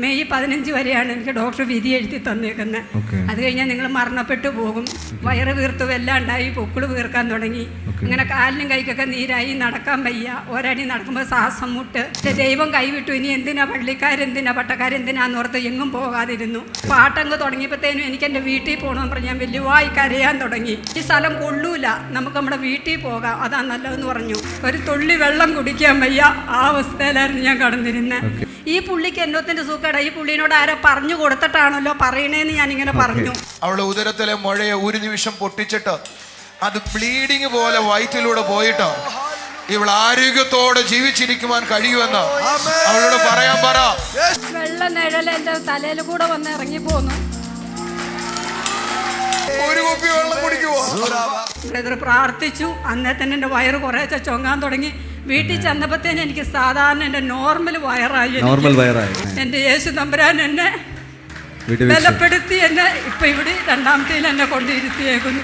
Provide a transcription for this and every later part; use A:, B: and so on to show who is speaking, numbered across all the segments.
A: May 15 വരെയാണ് എനിക്ക് doctor വിധി എഴുതി തന്നേക്കുന്നത്. അത് കഴിഞ്ഞാൽ നിങ്ങൾ മരണപ്പെട്ടു പോകും. വയറ് വീർത്തു എല്ലാം ഉണ്ടായി, പൊക്കിള് വീർക്കാൻ തുടങ്ങി. അങ്ങനെ കാലിനും കൈക്കൊക്കെ നീരായി, നടക്കാൻ വയ്യ. ഒരടി നടക്കുമ്പോൾ ശ്വാസം മുട്ട്. ദൈവം കൈവിട്ടു. ഇനി എന്തിനാ പള്ളിക്കാരെന്തിനാ പട്ടക്കാരെന്തിനാന്ന് ഓർത്ത് എങ്ങും പോകാതിരുന്നു. പാട്ടങ്ങ് തുടങ്ങിയപ്പോഴത്തേനും എനിക്ക് എൻ്റെ വീട്ടിൽ പോകണമെന്ന് പറഞ്ഞ് ഞാൻ വലിയവായി കരയാൻ തുടങ്ങി. ഈ സ്ഥലം കൊള്ളൂല, നമുക്ക് നമ്മുടെ വീട്ടിൽ പോകാം, അതാ നല്ലതെന്ന് പറഞ്ഞു. ഒരു തുള്ളി വെള്ളം കുടിക്കാൻ വയ്യ, ആ അവസ്ഥയിലായിരുന്നു ഞാൻ കടന്നിരുന്നത്. ഈ പുള്ളിക്ക് എന്നോത്തിന്റെ സൂക്കേടാ. ഈ പുള്ളിനോട് ആരോ പറഞ്ഞു കൊടുത്തിട്ടാണല്ലോ പറയണേന്ന് ഞാനിങ്ങനെ പറഞ്ഞു.
B: അവളുടെ ഉദരത്തിലെ മുഴയെ ഒരു നിമിഷം പൊട്ടിച്ചിട്ട് അത് ബ്ലീഡിങ് പോലെ വയറ്റിലൂടെ പോയിട്ട് ഇവൾ ആരോഗ്യത്തോടെ ജീവിച്ചിരിക്കുവാൻ കഴിയുമെന്ന് അവളോട് പറയാൻ പറ.
A: വെള്ള നിഴൽ എന്റെ തലയിൽ കൂടെ വന്ന് ഇറങ്ങി പോന്നു.
B: ഒരു കുപ്പി വെള്ളം കുടിക്കുവോ?
A: ബ്രദർ പ്രാർത്ഥിച്ചു. അന്നേ തന്നെ എൻ്റെ വയറ് കുറേശ്ശെ ചൊങ്ങാൻ തുടങ്ങി. വീട്ടിൽ ചെന്നപ്പോഴത്തേന് എനിക്ക് സാധാരണ എൻ്റെ നോർമൽ വയറായി. എൻ്റെ യേശു തമ്പുരാൻ എന്നെ ബലപ്പെടുത്തി എന്നെ ഇപ്പൊ ഇവിടെ രണ്ടാമത്തേൽ എന്നെ കൊണ്ടിരുത്തിയേക്കുന്നു.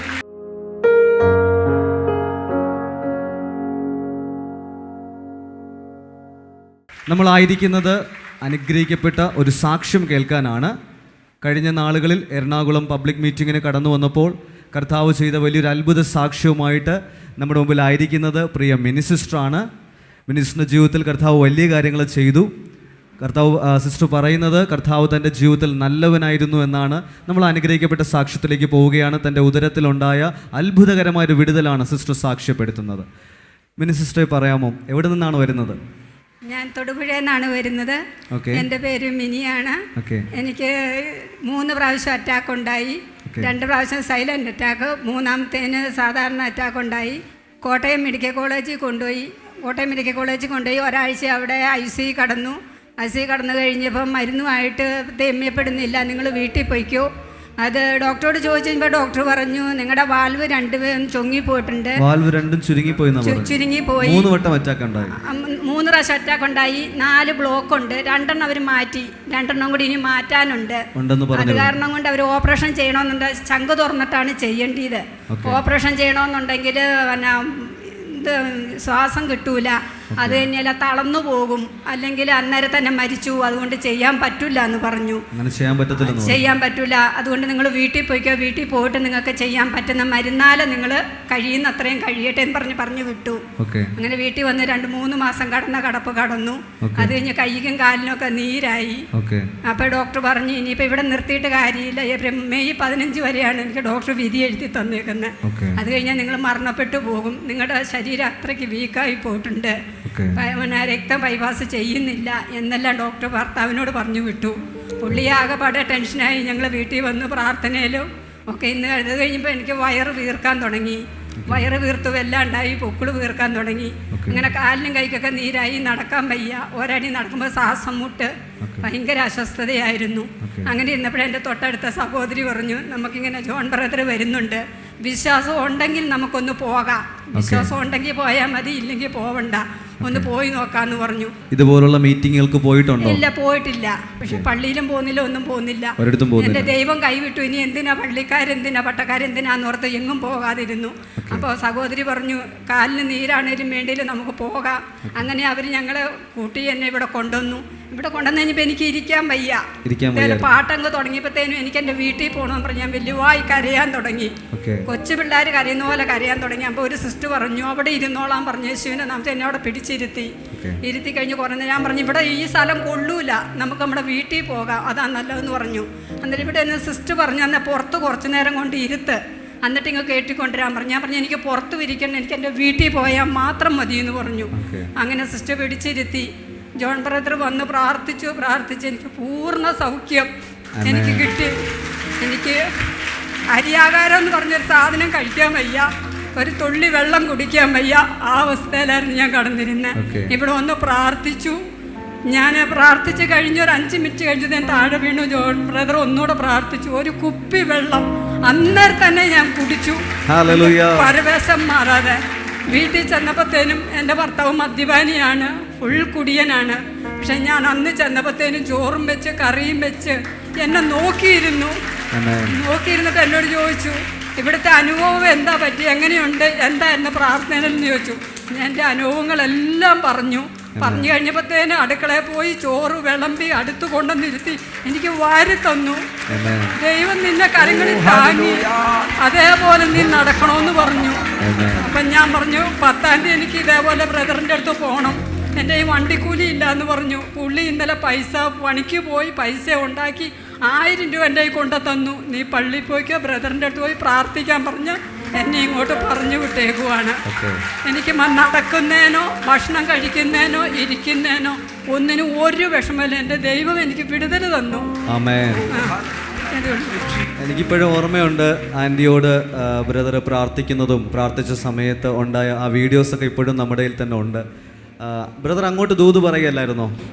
C: നമ്മളായിരിക്കുന്നത് അനുഗ്രഹിക്കപ്പെട്ട ഒരു സാക്ഷ്യം കേൾക്കാനാണ്. കഴിഞ്ഞ നാളുകളിൽ എറണാകുളം പബ്ലിക് മീറ്റിങ്ങിന് കടന്നു വന്നപ്പോൾ കർത്താവ് ചെയ്ത വലിയൊരു അത്ഭുത സാക്ഷ്യവുമായിട്ട് നമ്മുടെ മുമ്പിലായിരിക്കുന്നത് പ്രിയ മിനി സിസ്റ്ററാണ്. മിനിസ്റ്ററിൻ്റെ ജീവിതത്തിൽ കർത്താവ് വലിയ കാര്യങ്ങൾ ചെയ്തു. കർത്താവ് സിസ്റ്റർ പറയുന്നത് കർത്താവ് തൻ്റെ ജീവിതത്തിൽ നല്ലവനായിരുന്നു എന്നാണ്. നമ്മൾ അനുഗ്രഹിക്കപ്പെട്ട സാക്ഷ്യത്തിലേക്ക് പോവുകയാണ്. തൻ്റെ ഉദരത്തിലുണ്ടായ അത്ഭുതകരമായൊരു വിടുതലാണ് സിസ്റ്റർ സാക്ഷ്യപ്പെടുത്തുന്നത്. മിനി സിസ്റ്ററെ പറയാമോ, എവിടെ നിന്നാണ് വരുന്നത്?
A: ഞാൻ തൊടുപുഴയിൽ നിന്നാണ് വരുന്നത്. എൻ്റെ പേര് മിനിയാണ്. എനിക്ക് 3 പ്രാവശ്യം അറ്റാക്ക് ഉണ്ടായി. 2 പ്രാവശ്യം സൈലന്റ് അറ്റാക്ക്, മൂന്നാമത്തേന് സാധാരണ അറ്റാക്ക് ഉണ്ടായി. കോട്ടയം മെഡിക്കൽ കോളേജിൽ കൊണ്ടുപോയി ഒരാഴ്ച അവിടെ ICU കടന്നു. ICU കടന്നു കഴിഞ്ഞപ്പം മരുന്നുമായിട്ട് തെമ്യപ്പെടുന്നില്ല, നിങ്ങൾ വീട്ടിൽ പോയിക്കോ. അത് ഡോക്ടറോട് ചോദിച്ചു കഴിഞ്ഞപ്പോൾ ഡോക്ടർ പറഞ്ഞു നിങ്ങളുടെ വാൽവ് 2 ചുരുങ്ങിപ്പോയിട്ടുണ്ട്.
C: വാൽവ് 2 ചുരുങ്ങിപ്പോയി. 3 വട്ടം അറ്റാക്ക് ഉണ്ടായി.
A: 3 പ്രാവശ്യം അറ്റാക്ക് ഉണ്ടായി. 4 ബ്ലോക്ക് ഉണ്ട്. 2 എണ്ണം അവർ മാറ്റി, 2 എണ്ണം കൂടി ഇനി മാറ്റാനുണ്ട്. അത് കാരണം കൊണ്ട് അവർ ഓപ്പറേഷൻ ചെയ്യണമെന്നുണ്ട്. ചങ്ക് തുറന്നിട്ടാണ് ചെയ്യേണ്ടത്. ഓപ്പറേഷൻ ചെയ്യണമെന്നുണ്ടെങ്കിൽ പിന്നെ ഇത് ശ്വാസം കിട്ടൂല, അത് തന്നെയല്ല തളർന്നു പോകും, അല്ലെങ്കിൽ അന്നേരം തന്നെ മരിച്ചു. അതുകൊണ്ട് ചെയ്യാൻ പറ്റില്ല എന്ന് പറഞ്ഞു. ചെയ്യാൻ പറ്റില്ല. അതുകൊണ്ട് നിങ്ങൾ വീട്ടിൽ പോയിക്കോ, വീട്ടിൽ പോയിട്ട് നിങ്ങൾക്ക് ചെയ്യാൻ പറ്റുന്ന മരുന്നാലെ നിങ്ങൾ കഴിയുന്ന അത്രയും കഴിയട്ടെ എന്ന് പറഞ്ഞു വിട്ടു. അങ്ങനെ വീട്ടിൽ വന്ന് 2-3 മാസം കടപ്പ് കടന്നു. അത് കഴിഞ്ഞ് കൈക്കും കാലിനും ഒക്കെ നീരായി. അപ്പോൾ ഡോക്ടർ പറഞ്ഞു ഇനിയിപ്പോൾ ഇവിടെ നിർത്തിയിട്ട് കാര്യമില്ല. മെയ് 15 വരെയാണ് എനിക്ക് ഡോക്ടർ വിധി എഴുതി തന്നേക്കുന്നത്. അത് കഴിഞ്ഞാൽ നിങ്ങൾ മരണപ്പെട്ടു പോകും, നിങ്ങളുടെ ശരീരം അത്രയ്ക്ക് വീക്കായി പോയിട്ടുണ്ട്, രക്തം ബൈപാസ് ചെയ്യുന്നില്ല എന്നെല്ലാം ഡോക്ടർ ഭർത്താവിനോട് പറഞ്ഞു വിട്ടു. പുള്ളി ആകെപ്പാടെ ടെൻഷനായി. ഞങ്ങൾ വീട്ടിൽ വന്ന് പ്രാർത്ഥനയിലും ഒക്കെ ഇന്ന് അത് കഴിഞ്ഞപ്പോൾ എനിക്ക് വയറ് വീർക്കാൻ തുടങ്ങി. വയറ് വീർത്തു എല്ലാം ഉണ്ടായി, പൊക്കിള് വീർക്കാൻ തുടങ്ങി. അങ്ങനെ കാലിനും കൈക്കൊക്കെ നീരായി, നടക്കാൻ വയ്യ. ഒരടി നടക്കുമ്പോൾ ശ്വാസം മുട്ട്, ഭയങ്കര അസ്വസ്ഥതയായിരുന്നു. അങ്ങനെ ഇരുന്നപ്പോഴേ എൻ്റെ തൊട്ടടുത്ത സഹോദരി പറഞ്ഞു നമുക്കിങ്ങനെ ജോൺ ബ്രദർ വരുന്നുണ്ട്, വിശ്വാസം ഉണ്ടെങ്കിൽ നമുക്കൊന്ന് പോകാം, വിശ്വാസം ഉണ്ടെങ്കിൽ പോയാൽ മതി, ഇല്ലെങ്കിൽ പോവണ്ട, ഒന്ന് പോയി നോക്കാന്ന് പറഞ്ഞു.
C: ഇതുപോലുള്ള മീറ്റിങ്ങുകൾക്ക് പോയിട്ടുണ്ടോ?
A: ഇല്ല, പോയിട്ടില്ല. പക്ഷെ പള്ളിയിലും പോകുന്നില്ല, ഒന്നും പോകുന്നില്ല. എൻ്റെ ദൈവം കൈവിട്ടു. ഇനി എന്തിനാ പള്ളിക്കാരെന്തിനാ പട്ടക്കാരെന്തിനാന്ന് ഓർത്ത് എങ്ങും പോകാതിരുന്നു. അപ്പോൾ സഹോദരി പറഞ്ഞു കാലിന് നീരാണേലും വേണ്ടിയിലും നമുക്ക് പോകാം. അങ്ങനെ അവർ ഞങ്ങളെ കൂട്ടി എന്നെ ഇവിടെ കൊണ്ടുവന്നു. ഇവിടെ കൊണ്ടുവന്ന് കഴിഞ്ഞപ്പോൾ എനിക്ക് ഇരിക്കാൻ വയ്യ. പാട്ടങ്ങ് തുടങ്ങിയപ്പോഴത്തേനും എനിക്ക് എൻ്റെ വീട്ടിൽ പോകണമെന്ന് പറഞ്ഞ് ഞാൻ വലിയവായി കരയാൻ തുടങ്ങി. കൊച്ചു പിള്ളേർ കരയുന്ന പോലെ കരയാൻ തുടങ്ങി. അപ്പോൾ ഒരു സിസ്റ്റർ പറഞ്ഞു അവിടെ ഇരുന്നോളാൻ പറഞ്ഞു. യേശുവിനെ നമുക്ക് എന്നെ അവിടെ പിടിച്ചിരുത്തി കഴിഞ്ഞ് കുറഞ്ഞ ഞാൻ പറഞ്ഞു ഇവിടെ ഈ സ്ഥലം കൊള്ളൂല, നമുക്ക് നമ്മുടെ വീട്ടിൽ പോകാം, അതാ നല്ലതെന്ന് പറഞ്ഞു. എന്നിട്ട് ഇവിടെ എന്നെ സിസ്റ്റർ പറഞ്ഞു എന്നാൽ പുറത്ത് കുറച്ച് നേരം കൊണ്ട് ഇരുത്ത്, എന്നിട്ട് ഇങ്ങ് കേട്ടിക്കൊണ്ടുവരാൻ പറഞ്ഞു. ഞാൻ പറഞ്ഞു എനിക്ക് പുറത്ത് ഇരിക്കണം, എനിക്ക് എൻ്റെ വീട്ടിൽ പോയാൽ മാത്രം മതി എന്ന് പറഞ്ഞു. അങ്ങനെ സിസ്റ്റർ പിടിച്ചിരുത്തി. ജോൺ ബ്രദർ വന്ന് പ്രാർത്ഥിച്ച് എനിക്ക് പൂർണ്ണ സൗഖ്യം എനിക്ക് കിട്ടി. എനിക്ക് അരിയാകാരം എന്ന് പറഞ്ഞൊരു സാധനം കഴിക്കാൻ വയ്യ, ഒരു തുള്ളി വെള്ളം കുടിക്കാൻ വയ്യ, ആ അവസ്ഥയിലായിരുന്നു ഞാൻ കടന്നിരുന്നത്. ഇവിടെ വന്ന് പ്രാർത്ഥിച്ചു. ഞാൻ പ്രാർത്ഥിച്ച് കഴിഞ്ഞ് ഒരു 5 മിനിറ്റ് കഴിഞ്ഞത് ഞാൻ താഴെ വീണു. ജോൺ ബ്രദർ ഒന്നുകൂടെ പ്രാർത്ഥിച്ചു. ഒരു കുപ്പി വെള്ളം അന്നേരം തന്നെ ഞാൻ കുടിച്ചു, പരവേശം മാറാതെ. വീട്ടിൽ ചെന്നപ്പോഴത്തേനും എൻ്റെ ഭർത്താവ് മദ്യപാനിയാണ്, ഫുൾ കുടിയനാണ്. പക്ഷെ ഞാൻ അന്ന് ചെന്നപ്പോഴത്തേനും ചോറും വെച്ച് കറിയും വെച്ച് എന്നെ നോക്കിയിരുന്നിട്ട് എന്നോട് ചോദിച്ചു ഇവിടുത്തെ അനുഭവം എന്താ പറ്റി, എങ്ങനെയുണ്ട്, എന്താ എന്നെ പ്രാർത്ഥനയെന്ന് ചോദിച്ചു. ഞാൻ എൻ്റെ അനുഭവങ്ങളെല്ലാം പറഞ്ഞു. പറഞ്ഞു കഴിഞ്ഞപ്പോഴത്തേനും അടുക്കളയിൽ പോയി ചോറ് വിളമ്പി അടുത്ത് കൊണ്ടുവന്നിരുത്തി എനിക്ക് വാരി തന്നു. ദൈവം നിന്നെ കരങ്ങളിൽ താങ്ങി, അതേപോലെ നീ നടക്കണമെന്ന് പറഞ്ഞു. അപ്പം ഞാൻ പറഞ്ഞു 10-ാം തീയതി എനിക്ക് ഇതേപോലെ ബ്രദറിൻ്റെ അടുത്ത് പോകണം, എൻ്റെ ഈ വണ്ടിക്കൂലി ഇല്ല എന്ന് പറഞ്ഞു. പുള്ളി ഇന്നലെ പൈസ പണിക്ക് പോയി പൈസ ഉണ്ടാക്കി 1000 രൂപ എൻ്റെ കയ്യിൽ കൊണ്ടു തന്നു. നീ പള്ളിയിൽ പോയിക്കോ, ബ്രദറിൻ്റെ അടുത്ത് പോയി പ്രാർത്ഥിക്കാൻ പറഞ്ഞ് എന്നെ ഇങ്ങോട്ട് പറഞ്ഞു വിട്ടേക്കുവാണ്. എനിക്ക് നടക്കുന്നതിനോ ഭക്ഷണം കഴിക്കുന്നതിനോ ഇരിക്കുന്നതിനോ ഒന്നിനും ഒരു വിഷമമില്ല. എൻ്റെ ദൈവം എനിക്ക് വിടുതൽ തന്നു.
C: എനിക്കിപ്പോഴും ഓർമ്മയുണ്ട് ആൻറ്റിയോട് ബ്രദർ പ്രാർത്ഥിക്കുന്നതും പ്രാർത്ഥിച്ച സമയത്ത് ഉണ്ടായ ആ വീഡിയോസൊക്കെ ഇപ്പോഴും നമ്മുടെ കയ്യിൽ തന്നെ ഉണ്ട്. ബ്രദർ അങ്ങോട്ട് ദൂത് പറയുകയല്ലായിരുന്നോ?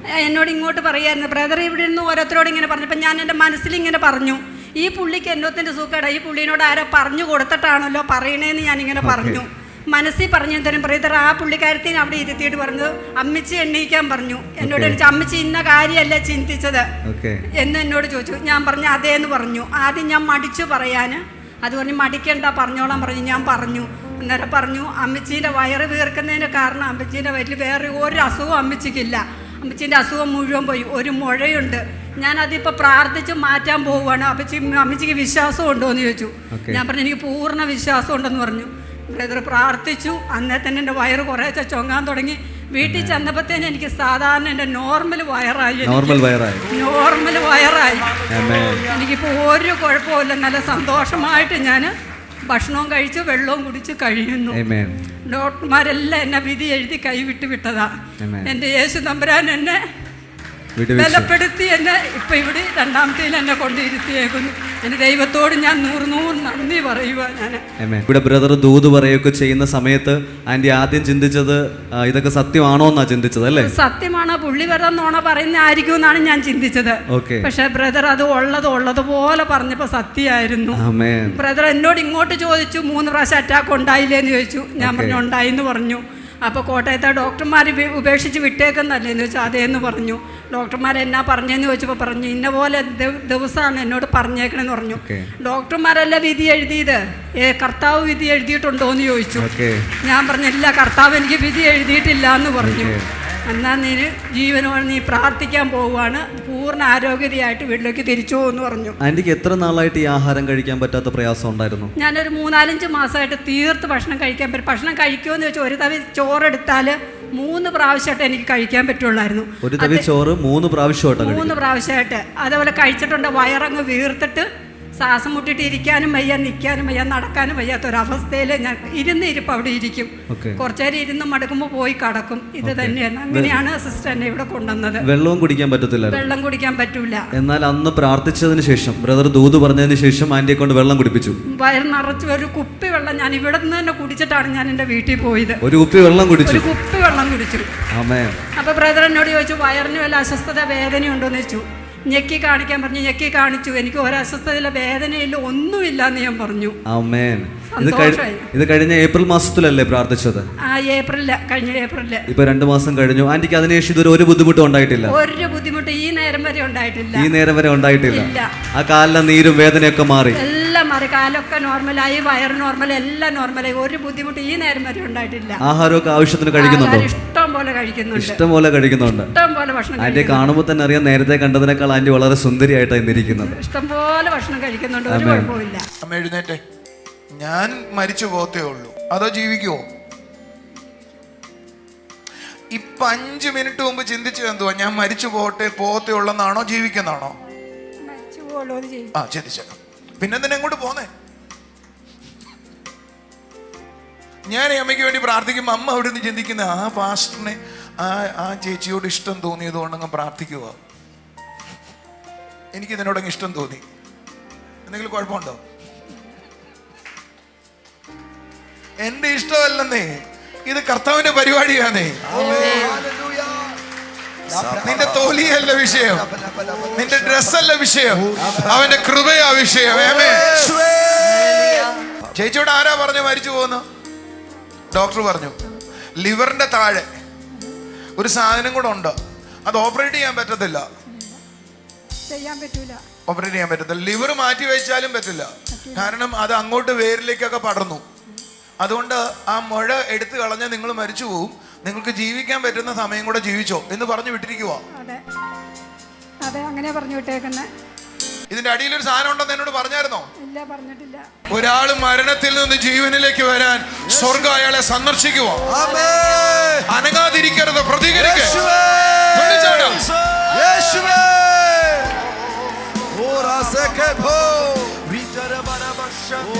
A: എന്നോട് ഇങ്ങോട്ട് പറയായിരുന്നു. ബ്രദർ ഇവിടെ നിന്ന് ഓരോരുത്തരോട് ഇങ്ങനെ പറഞ്ഞപ്പോൾ ഞാൻ എൻ്റെ മനസ്സിൽ ഇങ്ങനെ പറഞ്ഞു, ഈ പുള്ളിക്ക് എന്നോത്തിൻ്റെ സൂക്കേടാ, ഈ പുള്ളിനോട് ആരോ പറഞ്ഞു കൊടുത്തിട്ടാണല്ലോ പറയണേന്ന് ഞാനിങ്ങനെ പറഞ്ഞു. മനസ്സിൽ പറഞ്ഞു തരും ബ്രദർ. ആ പുള്ളിക്കാരത്തിന് അവിടെ ഇരുത്തിയിട്ട് പറഞ്ഞു അമ്മച്ചി എണ്ണീക്കാൻ പറഞ്ഞു. എന്നോട് ചോദിച്ചു അമ്മച്ചി ഇന്ന കാര്യമല്ല ചിന്തിച്ചത് എന്ന് എന്നോട് ചോദിച്ചു. ഞാൻ പറഞ്ഞു അതേന്ന് പറഞ്ഞു. ആദ്യം ഞാൻ മടിച്ചു പറയാൻ, അത് പറഞ്ഞ് മടിക്കണ്ട പറഞ്ഞോളാൻ പറഞ്ഞു. ഞാൻ പറഞ്ഞു. അന്നേരം പറഞ്ഞു അമ്മച്ചീൻ്റെ വയറ് വീർക്കുന്നതിൻ്റെ കാരണം അമ്മച്ചീൻ്റെ വയറ്റിൽ വേറെ ഒരു അസുഖവും അമ്മച്ചിക്കില്ല, അമ്മച്ചീൻ്റെ അസുഖം മുഴുവൻ പോയി, ഒരു മുഴയുണ്ട്, ഞാനതിപ്പോൾ പ്രാർത്ഥിച്ച് മാറ്റാൻ പോവുകയാണ്, അമ്മച്ചിക്ക് വിശ്വാസം ഉണ്ടോ എന്ന് ചോദിച്ചു. ഞാൻ പറഞ്ഞു എനിക്ക് പൂർണ്ണ വിശ്വാസം ഉണ്ടെന്ന് പറഞ്ഞു. ബ്രദർ പ്രാർത്ഥിച്ചു. അന്നേ തന്നെ എൻ്റെ വയറ് കുറേശ്ശെ ചൊങ്ങാൻ തുടങ്ങി. വീട്ടിൽ ചെന്നപ്പോഴത്തേനും എനിക്ക് സാധാരണ എൻ്റെ നോർമൽ വയറായി. എനിക്കിപ്പോൾ ഒരു കുഴപ്പമില്ല, നല്ല സന്തോഷമായിട്ട് ഞാൻ ഭക്ഷണവും കഴിച്ചു വെള്ളവും കുടിച്ച് കഴിയുന്നു. ഡോക്ടർമാരെല്ലാം എന്നെ വിധി എഴുതി കൈവിട്ട് വിട്ടതാ. എൻ്റെ യേശു തമ്പുരാൻ എന്നെ ബലപ്പെടുത്തി എന്നെ ഇപ്പം ഇവിടെ 2-ാമത്തേൽ എന്നെ കൊണ്ടിരുത്തിയേക്കുന്നു. എൻ്റെ ദൈവത്തോട് ഞാൻ 100 നന്ദി പറയുക. ഞാൻ
C: ഇവിടെ ബ്രദർ ദൂത് പറയുകയൊക്കെ ചെയ്യുന്ന സമയത്ത് ആൻറ്റി ആദ്യം ചിന്തിച്ചത് ഇതൊക്കെ സത്യമാണോ എന്നാ ചിന്തിച്ചത് അല്ലേ?
A: സത്യമാണോ പുള്ളി വെറുതെ നോണ പറയുന്ന ആയിരിക്കും എന്നാണ് ഞാൻ ചിന്തിച്ചത്. പക്ഷെ ബ്രദർ അത് ഉള്ളതുപോലെ പറഞ്ഞപ്പോൾ സത്യമായിരുന്നു. ബ്രദർ എന്നോട് ഇങ്ങോട്ട് ചോദിച്ചു 3 പ്രാവശ്യം അറ്റാക്ക് ഉണ്ടായില്ലേന്ന് ചോദിച്ചു. ഞാൻ പറഞ്ഞു ഉണ്ടായിന്ന് പറഞ്ഞു. അപ്പോൾ കോട്ടയത്തെ ഡോക്ടർമാർ ഉപേക്ഷിച്ച് വിട്ടേക്കുന്നല്ലേന്ന് ചോദിച്ചാൽ അതേന്ന് പറഞ്ഞു. ഡോക്ടർമാർ എന്നാ പറഞ്ഞതെന്ന് ചോദിച്ചപ്പോൾ പറഞ്ഞു ഇന്ന പോലെ ദിവസമാണ് എന്നോട് പറഞ്ഞേക്കണമെന്ന് പറഞ്ഞു. ഡോക്ടർമാരല്ല വിധി എഴുതിയത്, കർത്താവ് വിധി എഴുതിയിട്ടുണ്ടോ എന്ന് ചോദിച്ചു. ഞാൻ പറഞ്ഞില്ല, കർത്താവ് എനിക്ക് വിധി എഴുതിയിട്ടില്ല എന്ന് പറഞ്ഞു. എന്നാൽ നീ ജീവനോട് നീ പ്രാർത്ഥിക്കാൻ പോവുകയാണ്, പൂർണ്ണ ആരോഗ്യതയായിട്ട് വീട്ടിലേക്ക് തിരിച്ചു പോകുമെന്ന് പറഞ്ഞു.
C: ആൻറ്റിക്ക് എത്ര നാളായിട്ട് ഈ ആഹാരം കഴിക്കാൻ പറ്റാത്ത പ്രയാസം ഉണ്ടായിരുന്നു?
A: ഞാനൊരു 3-4 മാസമായിട്ട് തീർത്ത് ഭക്ഷണം കഴിക്കാൻ പറ്റും. ഭക്ഷണം കഴിക്കുമെന്ന് വെച്ചാൽ ഒരു തവി ചോറെടുത്താൽ 3 പ്രാവശ്യമായിട്ട് എനിക്ക് കഴിക്കാൻ പറ്റുള്ളായിരുന്നു.
C: ഒരു തവി ചോറ് 3
A: പ്രാവശ്യമായിട്ട്. അതേപോലെ കഴിച്ചിട്ടുണ്ട് വയറങ്ങ് വീർത്തിട്ട് ശ്വാസം മുട്ടിട്ട് ഇരിക്കാനും വയ്യ, നിൽക്കാനും വയ്യ, നടക്കാനും വയ്യാത്തൊരവസ്ഥയിൽ ഞാൻ ഇരിപ്പ് അവിടെ ഇരിക്കും. കുറച്ചേരം ഇരുന്ന് മടുക്കുമ്പോൾ പോയി കടക്കും. ഇത് തന്നെയാണ്. അങ്ങനെയാണ് സിസ്റ്റർ എന്നെ ഇവിടെ കൊണ്ടുവന്നത്.
C: വെള്ളവും കുടിക്കാൻ പറ്റത്തില്ല?
A: വെള്ളം കുടിക്കാൻ പറ്റൂല.
C: എന്നാൽ അന്ന് പ്രാർത്ഥിച്ചതിന് ശേഷം ബ്രദർ ദൂത് പറഞ്ഞതിന് ശേഷം ആന്റിയെ കൊണ്ട് വെള്ളം കുടിപ്പിച്ചു.
A: വയർ നിറച്ച് ഒരു കുപ്പി വെള്ളം ഞാൻ ഇവിടെ നിന്ന് തന്നെ കുടിച്ചിട്ടാണ് ഞാൻ എൻ്റെ വീട്ടിൽ പോയത്.
C: ഒരു കുപ്പി വെള്ളം കുടിച്ചു.
A: അപ്പൊ ബ്രദർ എന്നോട് ചോദിച്ചു വയറിന് വല്ല അസ്വസ്ഥത വേദനയുണ്ടോന്ന് ചോദിച്ചു. ഞെക്കി കാണിക്കാൻ പറഞ്ഞു. ഞെക്കി കാണിച്ചു. എനിക്ക് ഒരസ്വസ്ഥതയില്ല, വേദനയില്ല, ഒന്നുമില്ല എന്ന് ഞാൻ പറഞ്ഞു.
C: ഇത് കഴിഞ്ഞ ഏപ്രിൽ മാസത്തിലല്ലേ പ്രാർത്ഥിച്ചത്?
A: കഴിഞ്ഞ ഏപ്രില്.
C: ഇപ്പൊ 2 മാസം കഴിഞ്ഞു. ആന്റിക്ക് അതിനുശേഷം ഇതൊരു ഒരു ബുദ്ധിമുട്ടും ഉണ്ടായിട്ടില്ല?
A: ഒരു ബുദ്ധിമുട്ട് ഈ നേരം വരെ
C: ഉണ്ടായിട്ടില്ല. ആ കാലിലെ നീരും വേദനയൊക്കെ മാറി?
A: എല്ലാം മാറി. കാലൊക്കെ നോർമലായി, വയറ് നോർമൽ, എല്ലാം നോർമലായി. ഒരു ബുദ്ധിമുട്ട് ഈ നേരം വരെ ഉണ്ടായിട്ടില്ല.
C: ആഹാരമൊക്കെ ആവശ്യത്തിന് കഴിക്കുന്നുണ്ടോ?
A: ഇഷ്ടം പോലെ കഴിക്കുന്നുണ്ട്.
C: ഇഷ്ടം പോലെ ഭക്ഷണം. ആന്റിയെ കാണുമ്പോൾ തന്നെ അറിയാം നേരത്തെ കണ്ടതിനേക്കാൾ ആന്റി വളരെ സുന്ദരിയായിട്ടാണ് ഇന്നിരിക്കുന്നത്.
A: ഇഷ്ടം പോലെ ഭക്ഷണം കഴിക്കുന്നുണ്ട്. ഒരു കുഴപ്പമില്ല.
B: അമ്മ എഴുന്നേറ്റേ. ഞാൻ മരിച്ചു പോത്തേ ഉള്ളൂ അതോ ജീവിക്കുവോ? ഇപ്പൊ 5 മിനിറ്റ് മുമ്പ് ചിന്തിച്ചത് എന്തുവാ? ഞാൻ മരിച്ചു പോത്തേ ഉള്ളെന്നാണോ ജീവിക്കുന്നാണോ? ചിന്തിച്ചേക്കാം. പിന്നെന്തിനാ എങ്ങോട്ട് പോന്നേ? ഞാൻ അമ്മയ്ക്ക് വേണ്ടി പ്രാർത്ഥിക്കുമ്പോൾ അമ്മ അവിടെ നിന്ന് ചിന്തിക്കുന്ന ആ പാസ്റ്ററിനെ ആ ചേച്ചിയോട് ഇഷ്ടം തോന്നിയത് കൊണ്ടങ്ങ് പ്രാർത്ഥിക്കുക. എനിക്കിതിനോടങ്ങ് ഇഷ്ടം തോന്നി. എന്തെങ്കിലും കുഴപ്പമുണ്ടോ? എന്റെ ഇഷ്ടമല്ലെന്നേ, ഇത് കർത്താവിന്റെ പരിപാടിയാണേ. നിന്റെ തോലിയല്ല വിഷയം, നിന്റെ ഡ്രസ്സല്ല വിഷയം, അവന്റെ കൃപയാ വിഷയം. ചേച്ചിയോട് ആരാ പറഞ്ഞു മരിച്ചു പോകുന്നു? ഡോക്ടർ പറഞ്ഞു ലിവറിന്റെ താഴെ ഒരു സാധനം കൂടെ ഉണ്ട്, അത് ഓപ്പറേറ്റ് ചെയ്യാൻ പറ്റത്തില്ല. ഓപ്പറേറ്റ് ചെയ്യാൻ പറ്റത്തില്ല. ലിവർ മാറ്റി വെച്ചാലും പറ്റില്ല, കാരണം അത് അങ്ങോട്ട് വേരിലേക്കൊക്കെ പടർന്നു. അതുകൊണ്ട് ആ മുഴ എടുത്തു കളഞ്ഞാൽ നിങ്ങൾ മരിച്ചു പോവും. നിങ്ങൾക്ക് ജീവിക്കാൻ പറ്റുന്ന സമയം കൂടെ ജീവിച്ചോ എന്ന് പറഞ്ഞു വിട്ടിരിക്കുക.
A: അതെ അതെ, അങ്ങനെ പറഞ്ഞു വിട്ടേക്കുന്നത്.
B: ഇതിന്റെ അടിയിലൊരു സാധനം ഉണ്ടെന്ന് എന്നോട് പറഞ്ഞായിരുന്നോ?
A: ഇല്ല, പറഞ്ഞിട്ടില്ല.
B: ഒരാൾ മരണത്തിൽ നിന്ന് ജീവനിലേക്ക് വരാൻ സ്വർഗ്ഗം അയാളെ സന്ദർശിക്കുക. അനങ്ങാതിരിക്കരുത്, പ്രതികരിക്കുക.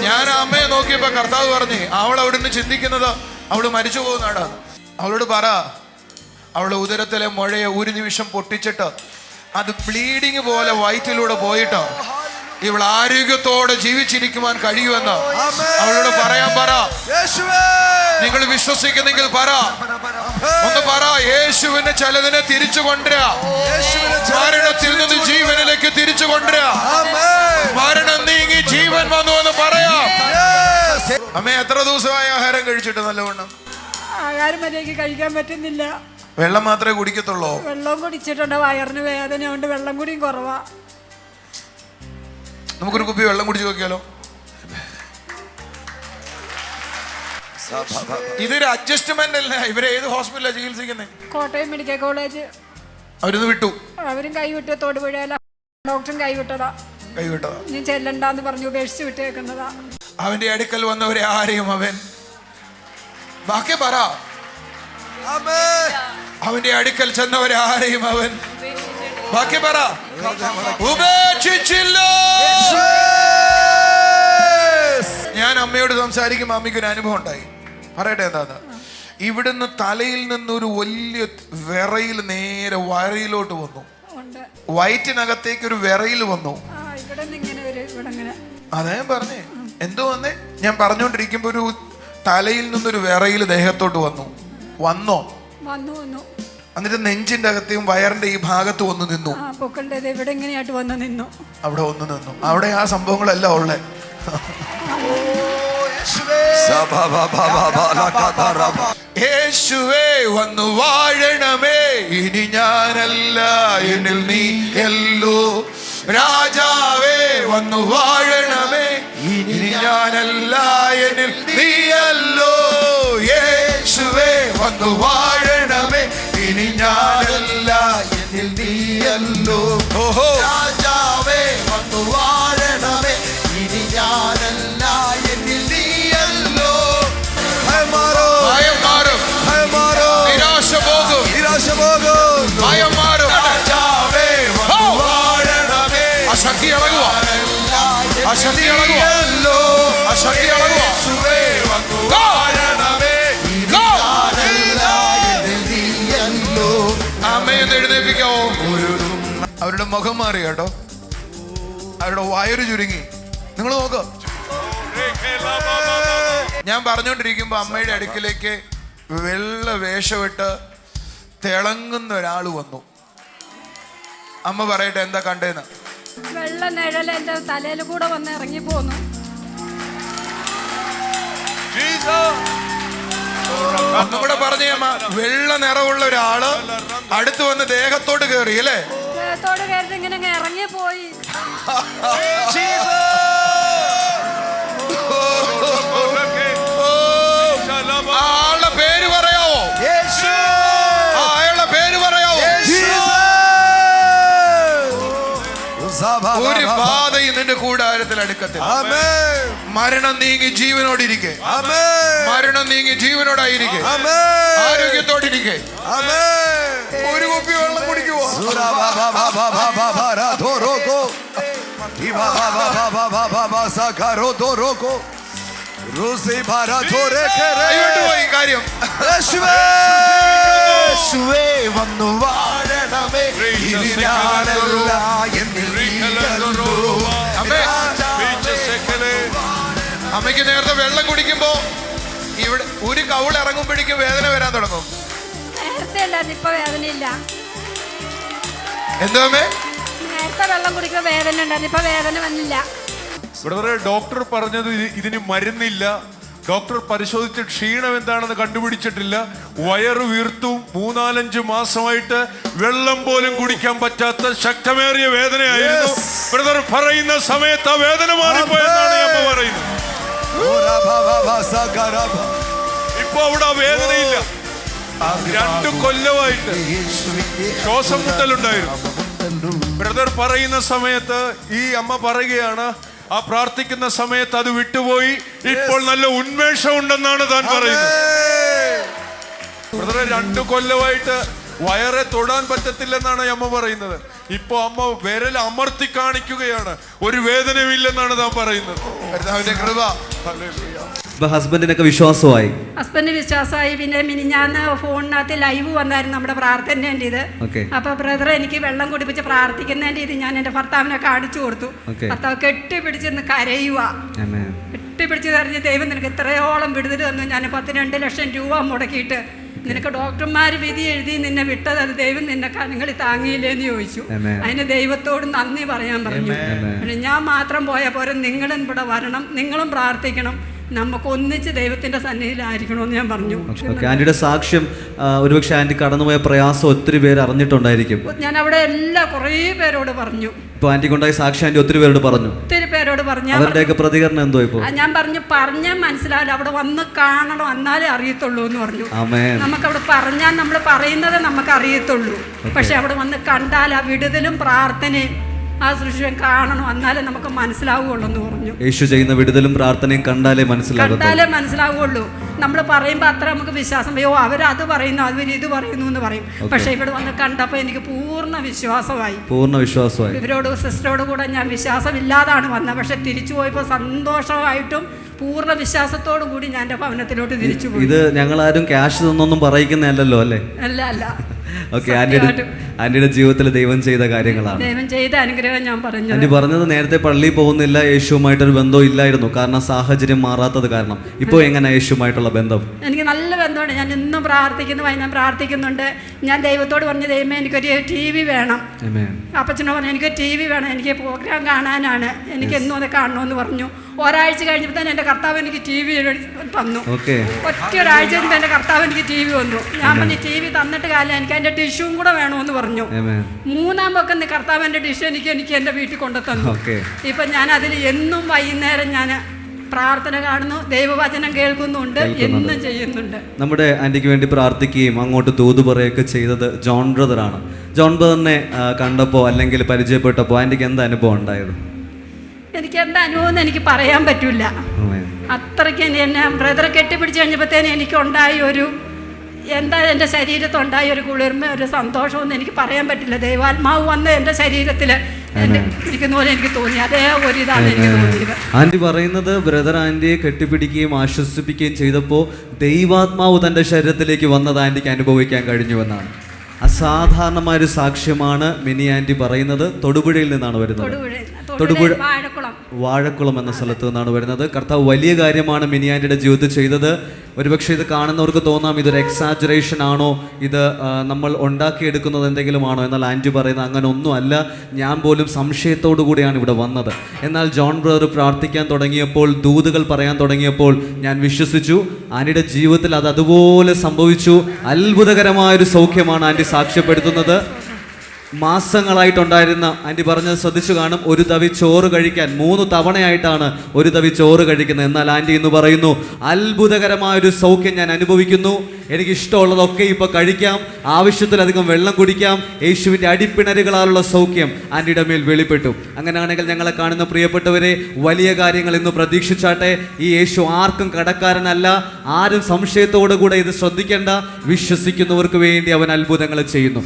B: ഞാൻ അമ്മയെ നോക്കിയപ്പോ കർത്താവ് പറഞ്ഞ് അവൾ അവിടുന്ന് ചിന്തിക്കുന്നത് അവള് മരിച്ചു പോകുന്നതാണ്. അവളോട് പറ, അവളുടെ ഉദരത്തിലെ മുഴയെ ഒരു നിമിഷം പൊട്ടിച്ചിട്ട് അത് ബ്ലീഡിങ് പോലെ വയറ്റിലൂടെ പോയിട്ട് ഇവൾ ആരോഗ്യത്തോടെ ജീവിച്ചിരിക്കുവാൻ കഴിയുമെന്ന് അവളോട് പറയാൻ പറ. നിങ്ങൾ വിശ്വസിക്കുന്നെങ്കിൽ പറ, ഒന്ന് പറ. യേശുവിന് ചിലതിനെ തിരിച്ചു കൊണ്ടുവരാ, മരണത്തിൽ നിന്ന് ജീവനിലേക്ക് തിരിച്ചു കൊണ്ടുവരാ. മരണം നീങ്ങി ജീവൻ വന്നു എന്ന് പറയാ. അമ്മ എത്ര ദിവസമായി ആഹാരം കഴിച്ചിട്ട്? നല്ലവണ്ണം
A: ആഹാരം മര്യാദയ്ക്ക് കഴിക്കാൻ പറ്റുന്നില്ല.
B: വെള്ളം മാത്രമേ കുടിക്കത്തുള്ളൂ?
A: വെള്ളം കുടിച്ചിട്ടുണ്ട്, വയറിന് വേദന കൊണ്ട് വെള്ളം കുടിയും കുറവാ.
B: നമുക്കൊരു കുപ്പി വെള്ളം കുടിച്ചു നോക്കിയാലോ? ഇതൊരു അഡ്ജസ്റ്റ്മെന്റ് അല്ല. ഇവരെ ഏത് ഹോസ്പിറ്റലാണ് ചികിത്സിക്കുന്നത്?
A: Kottayam medical college.
B: അവരൊന്ന് വിട്ടു.
A: അവരും കൈവിട്ട്, തൊടുപുഴയില ഡോക്ടറും കൈവിട്ടതാ. നീ ചെല്ലണ്ടെന്ന് പറഞ്ഞു ഉപേക്ഷിച്ച് വിട്ടേക്കുന്നതാ.
B: അവന്റെ അടുക്കൽ വന്നവരെ ആരെയും അവൻ ബാക്കി പറ. അവന്റെ അടുക്കൽ ചെന്നവരെ ആരെയും അവൻ ബാക്കി പറ ഉപേക്ഷിച്ചില്ല. ഞാൻ അമ്മയോട് സംസാരിക്കുമ്പോൾ അമ്മയ്ക്കൊരു അനുഭവം ഉണ്ടായി. പറയട്ടെ എന്താന്ന്? ഇവിടുന്ന് തലയിൽ നിന്നൊരു വലിയ വിറയിൽ നേരെ വയറിലോട്ട് വന്നു. വയറ്റിനകത്തേക്ക് ഒരു വിറയിൽ വന്നു. അതേ പറഞ്ഞേ, എന്തോ വന്നേ? ഞാൻ പറഞ്ഞോണ്ടിരിക്കുമ്പോ ഒരു തലയിൽ നിന്നൊരു വിറയിൽ ദേഹത്തോട്ട് വന്നു. വന്നോ? എന്നിട്ട് നെഞ്ചിന്റെ അകത്തേയും വയറിന്റെ ഈ ഭാഗത്ത് വന്ന് നിന്നു. അവിടെ വന്ന് നിന്നു. അവിടെ ആ സംഭവങ്ങളെല്ലാം ഉള്ളേ. യേശുവേ വന്നു വാഴണമേ, ഇനി ഞാനല്ല എന്നിൽ നീ എല്ലോ. രാജാവേ വന്നു വാഴണമേ, ഇനി ഞാനല്ല എന്നിൽ നീയല്ലോ. യേശുവേ വന്നു വാഴണമേ, ഇനി ഞാനല്ല എന്നിൽ നീയല്ലോ. ഓഹോ, രാജാവേ വന്നു വാഴണമേ, ഇനി ഞാനല്ല എന്നിൽ നീയല്ലോ. ഭയം മാറും, നിരാശ പോകും, ഭയം മാറും. രാജാവേ വന്നു വാഴണമേ. ആ ശക്തി ഇളകുക, ആ ശക്തി ഇളകുക, ആ ശക്തി ഇളകുക. അമ്മയെന്ന് എഴുന്നേൽപ്പിക്കാവോ? അവരുടെ മുഖം മാറി കേട്ടോ, അവരുടെ വയറ് ചുരുങ്ങി. നിങ്ങൾ നോക്ക്. ഞാൻ പറഞ്ഞുകൊണ്ടിരിക്കുമ്പോ അമ്മയുടെ അടുക്കിലേക്ക് വെള്ള വേഷമിട്ട് തിളങ്ങുന്ന ഒരാള് വന്നു. അമ്മ പറയട്ടെ എന്താ കണ്ടേന്ന്?
A: വെള്ള നിഴൽ എന്റെ തലയിൽ കൂടെ വന്ന് ഇറങ്ങി പോന്നു.
B: ഒന്നും കൂടെ പറഞ്ഞേ അമ്മ. വെള്ള നിറമുള്ള ഒരാള് അടുത്ത് വന്ന് ദേഹത്തോട്ട് കയറി അല്ലേ?
A: ദേഹത്തോട് കയറി ഇങ്ങനെ ഇറങ്ങി പോയി.
B: ആളുടെ പേര് പറയാവോ? അയാളുടെ പേര് പറയാവോ? ഒരു ബാധയും നിന്റെ കൂടാരത്തിൽ അടുക്കത്തില്ല. മരണം നീങ്ങി ജീവനോടിരിക്കെ, മരണം നീങ്ങി ജീവനോടായിരിക്കെ, ആരോഗ്യത്തോടിരിക്കെ. ഒരു കുപ്പി വെള്ളം കുടിക്കുവോ? കാര്യം വന്നു വാഴണമേ, അമ്മയ്ക്ക് നേരത്തെ വെള്ളം കുടിക്കുമ്പോ ഇവിടെ ഒരു കൗൾ ഇറങ്ങുമ്പോഴേക്കും വേദന വരാൻ തുടങ്ങും.
A: നേരത്തെ ഇപ്പൊ വേദനയില്ല.
B: എന്തോ അമ്മേ?
A: നേരത്തെ വെള്ളം കുടിക്കുമ്പോ വേദന ഉണ്ടായിരുന്നു, ഇപ്പൊ വേദന വന്നില്ല.
D: ബ്രദറെ, ഡോക്ടർ പറഞ്ഞത് ഇതിന് മരുന്നില്ല. ഡോക്ടർ പരിശോധിച്ച് ക്ഷീണം എന്താണെന്ന് കണ്ടുപിടിച്ചിട്ടില്ല. വയറ് വീർത്തും 3-4 മാസമായിട്ട് വെള്ളം പോലും കുടിക്കാൻ പറ്റാത്ത ശക്തമേറിയ വേദനയായിരുന്നു. ബ്രദർ പറയുന്ന സമയത്ത് ആ വേദന മാറിപ്പോയെന്നാണ് അമ്മ പറയുന്നത്. ഇപ്പൊ അവിടെ ആ വേദനയില്ല. 2 കൊല്ലമായിട്ട് ശ്വാസം മുട്ടലുണ്ടായിരുന്നു. ബ്രദർ പറയുന്ന സമയത്ത് ഈ അമ്മ പറയുകയാണ്, ആ പ്രാർത്ഥിക്കുന്ന സമയത്ത് അത് വിട്ടുപോയി, ഇപ്പോൾ നല്ല ഉന്മേഷം ഉണ്ടെന്നാണ് താൻ പറയുന്നത്. ബ്രദറെ 2 കൊല്ലമായിട്ട് വയറെ തൊടാൻ പറ്റത്തില്ലെന്നാണ് അമ്മ പറയുന്നത്. ഇപ്പൊ അമ്മ വിരൽ അമർത്തി കാണിക്കുകയാണ്, ഒരു വേദനയുമില്ലെന്നാണ് താൻ പറയുന്നത്.
B: കൃപ.
C: ഹസ്ബൻഡിനൊക്കെ വിശ്വാസമായി,
A: ഹസ്ബൻഡ് വിശ്വാസമായി. പിന്നെ മിനിഞ്ഞാന്ന് ഫോണിനകത്ത് ലൈവ് വന്നായിരുന്നു നമ്മുടെ പ്രാർത്ഥനേൻ്റെ ഇത്. അപ്പൊ ബ്രദർ എനിക്ക് വെള്ളം കുടിപ്പിച്ച് പ്രാർത്ഥിക്കുന്നതിന്റെ ഇത് ഞാൻ എന്റെ ഭർത്താവിനെ കാണിച്ചു കൊടുത്തു. ഭർത്താവ് കെട്ടിപ്പിടിച്ചെന്ന് കരയുക, കെട്ടിപ്പിടിച്ച് കരഞ്ഞ് ദൈവം നിനക്ക് ഇത്രയോളം വിടുതൽ തന്നു, ഞാൻ 12 ലക്ഷം രൂപ മുടക്കിയിട്ട് നിനക്ക് ഡോക്ടർമാർ വിധി എഴുതി നിന്നെ വിട്ടത്, അത് ദൈവം നിന്നെ കരങ്ങളിൽ താങ്ങിയില്ലേന്ന് ചോദിച്ചു. അതിന് ദൈവത്തോട് നന്ദി പറയാൻ പറഞ്ഞു. ഞാൻ മാത്രം പോയ പോരെ, നിങ്ങളും ഇവിടെ വരണം, നിങ്ങളും പ്രാർത്ഥിക്കണം, നമുക്ക് ഒന്നിച്ച് ദൈവത്തിന്റെ സന്നിധിയിലായിരിക്കണമെന്ന് ഞാൻ പറഞ്ഞു.
C: ആന്റിയുടെ സാക്ഷ്യം ഒരുപക്ഷെ ആന്റി കടന്നുപോയ പ്രയാസം ഒത്തിരി പേര് അറിഞ്ഞിട്ടുണ്ടായിരിക്കും.
A: ഞാൻ അവിടെ കുറേ പേരോട് പറഞ്ഞു.
C: ഇപ്പൊ ആന്റി കൊണ്ടായി സാക്ഷി ആന്റി ഒത്തിരി പേരോട് പറഞ്ഞു,
A: ഒത്തിരി പേരോട് പറഞ്ഞു.
C: അവരുടെയൊക്കെ പ്രതികരണം എന്തോ? ഇപ്പൊ ഞാൻ
A: പറഞ്ഞാൽ മനസ്സിലാവില്ല, അവിടെ വന്ന് കാണണം, എന്നാലേ അറിയത്തുള്ളൂ എന്ന് പറഞ്ഞു. നമുക്കവിടെ പറഞ്ഞാൽ നമ്മൾ പറയുന്നത് നമുക്ക് അറിയത്തുള്ളൂ, പക്ഷെ അവിടെ വന്ന് കണ്ടാൽ ആ വിടുതലും പ്രാർത്ഥനയും ആ സൃഷ്ടിയും കാണണം, എന്നാലേ നമുക്ക് മനസ്സിലാവുകയുള്ളൂ എന്ന് പറഞ്ഞു.
C: യേശു ചെയ്യുന്ന വിടുതലും പ്രാർത്ഥനയും കണ്ടാലേ
A: മനസ്സിലാവുകയുള്ളൂ. നമ്മൾ പറയുമ്പോൾ അത്ര നമുക്ക് വിശ്വാസം, അയ്യോ അവരത് പറയുന്നു, ഇത് പറയുന്നു എന്ന് പറയും. പക്ഷെ ഇവിടെ വന്ന് കണ്ടപ്പോൾ എനിക്ക് പൂർണ്ണ വിശ്വാസമായി. ഇവരോട് സിസ്റ്ററോട് കൂടെ ഞാൻ വിശ്വാസമില്ലാതാണ് വന്നത്, പക്ഷെ തിരിച്ചു പോയപ്പോൾ സന്തോഷമായിട്ടും പൂർണ്ണ വിശ്വാസത്തോടു കൂടി ഞാൻ എൻ്റെ ഭവനത്തിലോട്ട് തിരിച്ചു പോയി.
C: ഇത് ഞങ്ങളാരും ക്യാഷ് തന്നൊന്നും പറയുന്നതല്ലോ അല്ലേ?
A: അല്ല.
C: ഓക്കെ, ആന്റിയുടെ ജീവിതത്തിൽ ദൈവം ചെയ്ത കാര്യങ്ങളാണ്,
A: ദൈവം ചെയ്ത അനുഗ്രഹം ഞാൻ പറഞ്ഞു.
C: ആന്റി പറഞ്ഞത് നേരത്തെ പള്ളിയിൽ പോകുന്നില്ല, യേശുവുമായിട്ടൊരു ബന്ധവും ഇല്ലായിരുന്നു, കാരണം സാഹചര്യം മാറാത്തത് കാരണം. ഇപ്പോൾ എങ്ങനെ യേശുവുമായിട്ടുള്ള ബന്ധം?
A: എനിക്ക് നല്ല ബന്ധമുണ്ട്. ഞാൻ ഇന്നും പ്രാർത്ഥിക്കുന്നു, വൈകുന്നേരം പ്രാർത്ഥിക്കുന്നുണ്ട്. ഞാൻ ദൈവത്തോട് പറഞ്ഞു, ദൈവമേ എനിക്കൊരു TV വേണം. അപ്പച്ചനോട് പറഞ്ഞു എനിക്ക് TV വേണം, എനിക്ക് പ്രോഗ്രാം കാണാനാണ്, എനിക്ക് എന്നും അത് കാണണമെന്ന് പറഞ്ഞു. ഒരാഴ്ച കഴിഞ്ഞപ്പോൾ തന്നെ എൻ്റെ കർത്താവ് എനിക്ക് TV തന്നു. ഒറ്റ ഒരാഴ്ച കഴിഞ്ഞപ്പോൾ എൻ്റെ കർത്താവ് എനിക്ക് TV വന്നു. ഞാൻ പറഞ്ഞു TV തന്നിട്ട് കാലം എനിക്ക് അതിൻ്റെ ടിഷ്യൂം കൂടെ വേണമെന്ന് പറഞ്ഞു. 3-ാം പക്കം കർത്താവ് എൻ്റെ ടിഷ്യൂ എനിക്ക് എൻ്റെ വീട്ടിൽ കൊണ്ടു തന്നു. ഇപ്പം ഞാൻ അതിൽ എന്നും വൈകുന്നേരം ഞാൻ പ്രാർത്ഥന കാണുന്നു, ദൈവവചനം കേൾക്കുന്നുണ്ട്, എന്നും ചെയ്യുന്നുണ്ട്.
C: നമ്മുടെ ആന്റിക്ക് വേണ്ടി പ്രാർത്ഥിക്കുകയും അങ്ങോട്ട് തൂതു പറയുകയൊക്കെ ചെയ്തത് ജോൺ ബ്രദറാണ്. ജോൺ ബ്രദറിനെ കണ്ടപ്പോൾ അല്ലെങ്കിൽ പരിചയപ്പെട്ടപ്പോൾ ആന്റിക്ക് എന്താ അനുഭവം ഉണ്ടായത്?
A: എനിക്ക് എന്താ അനുഭവം എന്ന് എനിക്ക് പറയാൻ പറ്റില്ല. അത്രയ്ക്ക് എന്നെ ബ്രദറെ കെട്ടിപ്പിടിച്ച് കഴിഞ്ഞപ്പോഴത്തേനും എനിക്കുണ്ടായ ഒരു എൻ്റെ ശരീരത്തുണ്ടായ ഒരു കുളിർമ, ഒരു സന്തോഷമൊന്നും എനിക്ക് പറയാൻ പറ്റില്ല. ദൈവാത്മാവ് വന്ന് എൻ്റെ ശരീരത്തിൽ എനിക്ക് തോന്നി, അതേ ഒരു ഇതാണ് എനിക്ക് തോന്നിയത്.
C: ആന്റി പറയുന്നത് ബ്രദർ ആന്റിയെ കെട്ടിപ്പിടിക്കുകയും ആശ്വസിപ്പിക്കുകയും ചെയ്തപ്പോൾ ദൈവാത്മാവ് തൻ്റെ ശരീരത്തിലേക്ക് വന്നത് ആന്റിക്ക് അനുഭവിക്കാൻ കഴിഞ്ഞുവെന്നാണ്. അസാധാരണമായൊരു സാക്ഷ്യമാണ് മിനി ആന്റി പറയുന്നത്. തൊടുപുഴയിൽ നിന്നാണ് വരുന്നത്. തൊടുപുഴ വാഴക്കുളം എന്ന സ്ഥലത്ത് നിന്നാണ് വരുന്നത്. കർത്താവ് വലിയ കാര്യമാണ് മിനി ആന്റിയുടെ ജീവിതത്തിൽ ചെയ്തത്. ഒരുപക്ഷെ ഇത് കാണുന്നവർക്ക് തോന്നാം ഇതൊരു എക്സാജറേഷൻ ആണോ, ഇത് നമ്മൾ ഉണ്ടാക്കിയെടുക്കുന്നത് എന്തെങ്കിലും ആണോ. എന്നാൽ ആന്റി പറയുന്നത് അങ്ങനെ ഒന്നും അല്ല. ഞാൻ പോലും സംശയത്തോടു കൂടിയാണ് ഇവിടെ വന്നത്. എന്നാൽ ജോൺ ബ്രദർ പ്രാർത്ഥിക്കാൻ തുടങ്ങിയപ്പോൾ, ദൂതുകൾ പറയാൻ തുടങ്ങിയപ്പോൾ ഞാൻ വിശ്വസിച്ചു. ആന്റിയുടെ ജീവിതത്തിൽ അത് അതുപോലെ സംഭവിച്ചു. അത്ഭുതകരമായൊരു സൗഖ്യമാണ് ആന്റി സാക്ഷ്യപ്പെടുത്തുന്നത്. മാസങ്ങളായിട്ടുണ്ടായിരുന്ന, ആന്റി പറഞ്ഞത് ശ്രദ്ധിച്ചു കാണും, ഒരു തവി ചോറ് കഴിക്കാൻ 3 തവണയായിട്ടാണ് ഒരു തവി ചോറ് കഴിക്കുന്നത്. എന്നാൽ ആന്റി ഇന്ന് പറയുന്നു അത്ഭുതകരമായൊരു സൗഖ്യം ഞാൻ അനുഭവിക്കുന്നു, എനിക്ക് ഇഷ്ടമുള്ളതൊക്കെ ഇപ്പോൾ കഴിക്കാം, ആവശ്യത്തിലധികം വെള്ളം കുടിക്കാം. യേശുവിൻ്റെ അടിപ്പിണരുകളാലുള്ള സൗഖ്യം ആന്റിയുടെ മേൽ വെളിപ്പെട്ടു. അങ്ങനെയാണെങ്കിൽ ഞങ്ങളെ കാണുന്ന പ്രിയപ്പെട്ടവരെ, വലിയ കാര്യങ്ങൾ ഇന്ന് പ്രതീക്ഷിച്ചാട്ടെ. ഈ യേശു ആർക്കും കടക്കാരനല്ല. ആരും സംശയത്തോടു കൂടെ ഇത് ശ്രദ്ധിക്കേണ്ട. വിശ്വസിക്കുന്നവർക്ക് വേണ്ടി അവൻ അത്ഭുതങ്ങൾ ചെയ്യുന്നു.